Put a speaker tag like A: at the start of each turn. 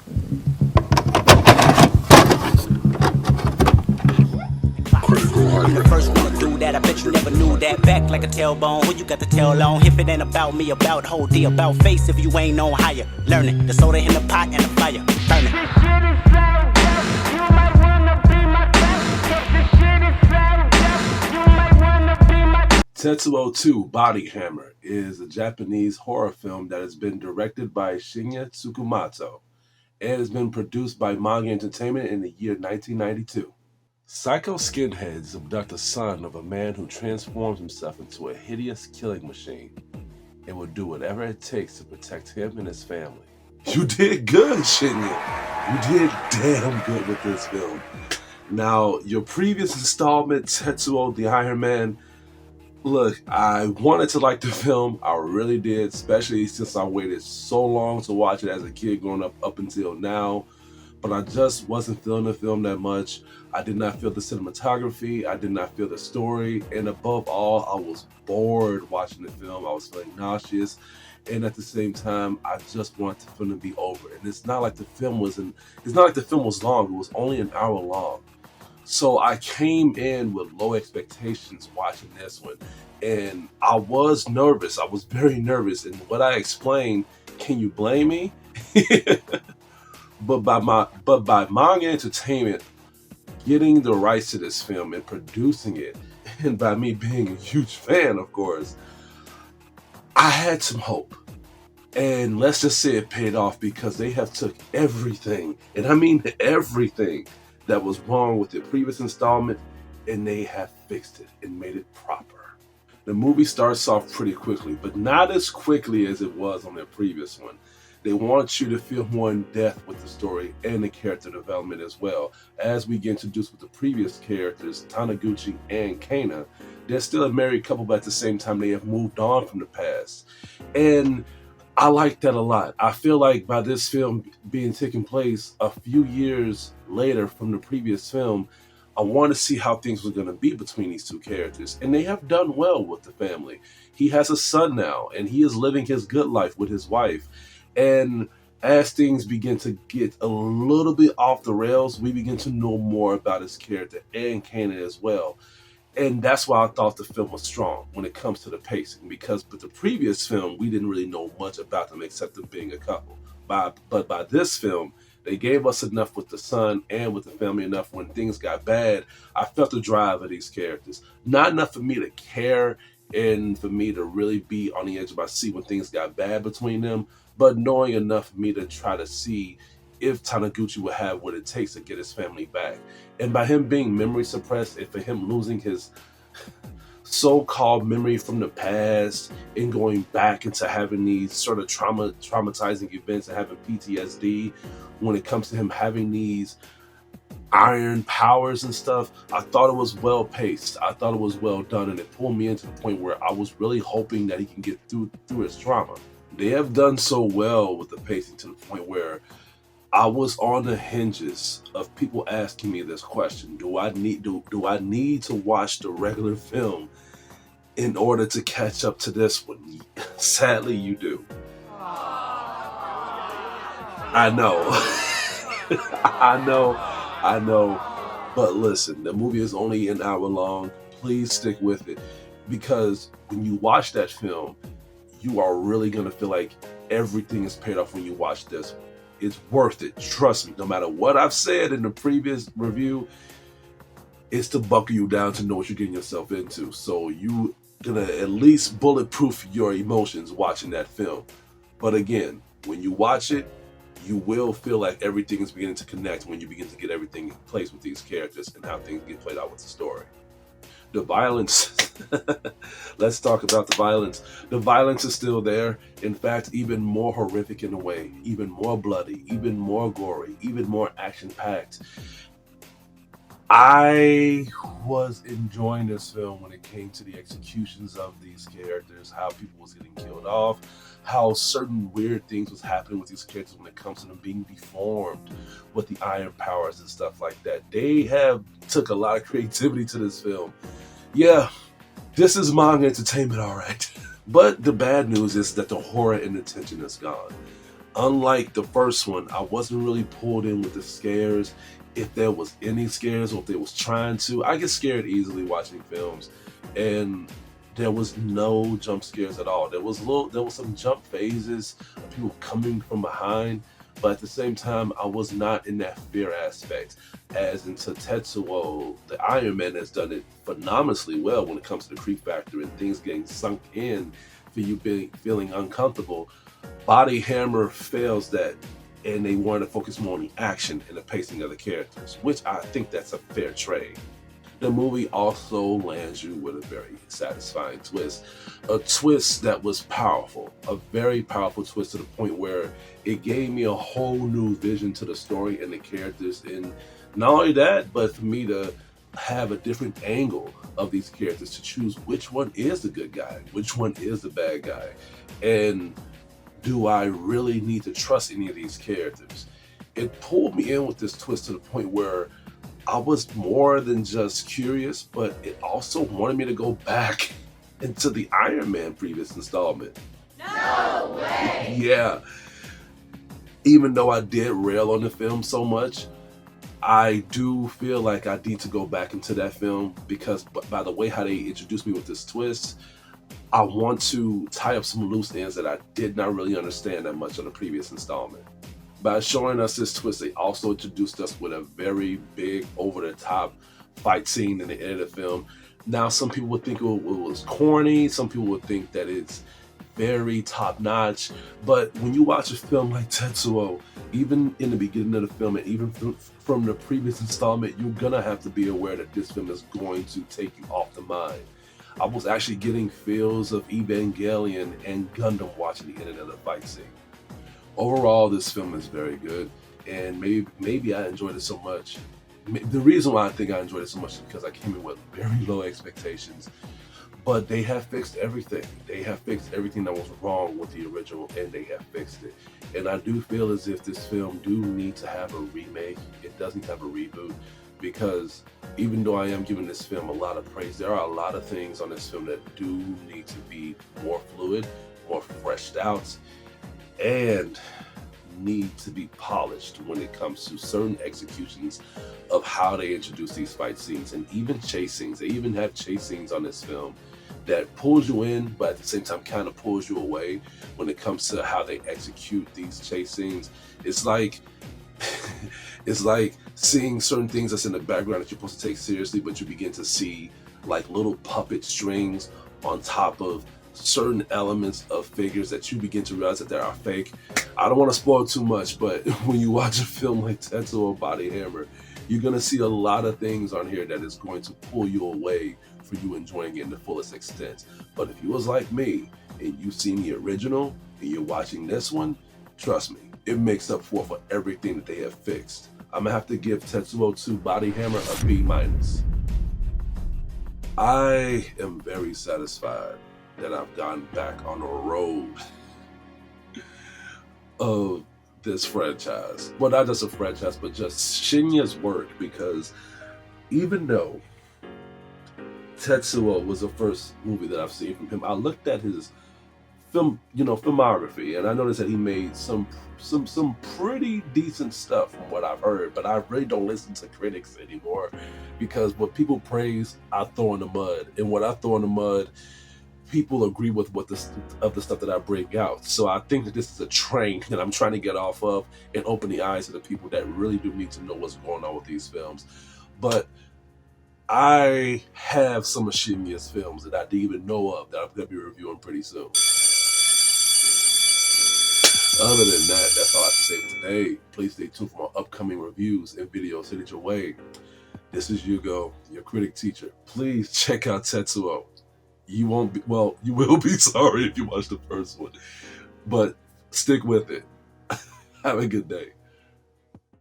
A: I'm the first one to do that. I bet you never knew that. Back like a tailbone. Who you got the tail on? If it ain't about me, about whole D, about face. If you ain't on higher, learn it. The soda in the pot and the fire, burn it.
B: Tetsuo 2 Body Hammer is a Japanese horror film that has been directed by Shinya Tsukumoto and has been produced by Manga Entertainment in the year 1992. Psycho skinheads abduct the son of a man who transforms himself into a hideous killing machine and will do whatever it takes to protect him and his family. You did good, Shinya. You did damn good with this film. Now, your previous installment, Tetsuo the Iron Man, look, I wanted to like the film. I really did, especially since I waited so long to watch it as a kid growing up until now. But I just wasn't feeling the film that much. I did not feel the cinematography. I did not feel the story. And above all, I was bored watching the film. I was feeling nauseous. And at the same time, I just wanted the film to be over. And it's not like the film was long. It was only an hour long. So I came in with low expectations watching this one, and I was nervous. I was very nervous, and what I explained, can you blame me? But by Manga Entertainment getting the rights to this film and producing it, and by me being a huge fan, of course, I had some hope. And let's just say it paid off, because they have took everything, and I mean everything, that was wrong with the previous installment, and they have fixed it and made it proper. The movie starts off pretty quickly, but not as quickly as it was on the previous one. They want you to feel more in depth with the story and the character development as well. As we get introduced with the previous characters, Taniguchi and Kana, they're still a married couple, but at the same time they have moved on from the past. And I like that a lot. I feel like by this film being taking place a few years later from the previous film, I want to see how things were going to be between these two characters. And they have done well with the family. He has a son now, and he is living his good life with his wife. And as things begin to get a little bit off the rails, we begin to know more about his character and Kanan as well. And that's why I thought the film was strong when it comes to the pacing, because with the previous film, we didn't really know much about them except them being a couple. But by this film, they gave us enough with the son and with the family, enough when things got bad. I felt the drive of these characters. Not enough for me to care and for me to really be on the edge of my seat when things got bad between them, but knowing enough for me to try to see if Taniguchi would have what it takes to get his family back. And by him being memory suppressed, and for him losing his so-called memory from the past and going back into having these sort of traumatizing events and having PTSD, when it comes to him having these iron powers and stuff, I thought it was well paced. I thought it was well done, and it pulled me into the point where I was really hoping that he can get through his trauma. They have done so well with the pacing to the point where I was on the hinges of people asking me this question: Do I need to watch the regular film in order to catch up to this one? Sadly, you do. I know, I know. But listen, the movie is only an hour long. Please stick with it, because when you watch that film, you are really gonna feel like everything is paid off when you watch this one. It's worth it. Trust me. No matter what I've said in the previous review, it's to buckle you down to know what you're getting yourself into. So you gonna at least bulletproof your emotions watching that film. But again, when you watch it, you will feel like everything is beginning to connect when you begin to get everything in place with these characters and how things get played out with the story. The violence, let's talk about the violence. The violence is still there. In fact, even more horrific in a way, even more bloody, even more gory, even more action-packed. I was enjoying this film when it came to the executions of these characters, how people was getting killed off, how certain weird things was happening with these characters when it comes to them being deformed with the iron powers and stuff like that. They have took a lot of creativity to this film. Yeah, this is Manga Entertainment, all right. But the bad news is that the horror and the tension is gone. Unlike the first one, I wasn't really pulled in with the scares. If there was any scares or if they was trying to, I get scared easily watching films, and there was no jump scares at all. There was some jump phases of people coming from behind, but at the same time, I was not in that fear aspect. As into Tetsuo, the Iron Man has done it phenomenally well when it comes to the creep factor and things getting sunk in for you feeling uncomfortable. Body Hammer fails that, and they want to focus more on the action and the pacing of the characters, which I think that's a fair trade. The movie also lands you with a very satisfying twist. A twist that was powerful, a very powerful twist to the point where it gave me a whole new vision to the story and the characters. And not only that, but for me to have a different angle of these characters to choose which one is the good guy, which one is the bad guy. And do I really need to trust any of these characters? It pulled me in with this twist to the point where I was more than just curious, but it also wanted me to go back into the Iron Man previous installment.
C: No way!
B: Yeah. Even though I did rail on the film so much, I do feel like I need to go back into that film because by the way how they introduced me with this twist, I want to tie up some loose ends that I did not really understand that much on the previous installment. By showing us this twist, they also introduced us with a very big, over-the-top fight scene in the end of the film. Now, some people would think it was corny. Some people would think that it's very top-notch. But when you watch a film like Tetsuo, even in the beginning of the film and even from the previous installment, you're going to have to be aware that this film is going to take you off the mind. I was actually getting feels of Evangelion and Gundam watching the end of the fight scene. Overall, this film is very good, and maybe I enjoyed it so much. The reason why I think I enjoyed it so much is because I came in with very low expectations, but they have fixed everything. They have fixed everything that was wrong with the original, and they have fixed it. And I do feel as if this film do need to have a remake. It doesn't have a reboot, because even though I am giving this film a lot of praise, there are a lot of things on this film that do need to be more fluid, more fleshed out, and need to be polished when it comes to certain executions of how they introduce these fight scenes and even chase scenes. They even have chase scenes on this film that pulls you in, but at the same time kind of pulls you away when it comes to how they execute these chase scenes. It's like it's like seeing certain things that's in the background that you're supposed to take seriously, but you begin to see like little puppet strings on top of certain elements of figures that you begin to realize that they are fake. I don't want to spoil too much, but when you watch a film like Tetsuo Body Hammer, you're going to see a lot of things on here that is going to pull you away for you enjoying it in the fullest extent. But if you was like me and you've seen the original and you're watching this one, trust me, it makes up for everything that they have fixed. I'm gonna have to give Tetsuo 2 Body Hammer a B-. I am very satisfied that I've gone back on the road of this franchise. Well, not just a franchise, but just Shinya's work, because even though Tetsuo was the first movie that I've seen from him, I looked at his filmography, and I noticed that he made some pretty decent stuff from what I've heard, but I really don't listen to critics anymore, because what people praise, I throw in the mud, and what I throw in the mud, people agree with the stuff that I bring out. So I think that this is a train that I'm trying to get off of and open the eyes of the people that really do need to know what's going on with these films. But I have some of Shinya's films that I didn't even know of that I'm going to be reviewing pretty soon. Other than that, that's all I have to say for today. Please stay tuned for my upcoming reviews and videos headed your way. This is Hugo, your critic teacher. Please check out Tetsuo. You will be sorry if you watch the first one, but stick with it. Have a good day.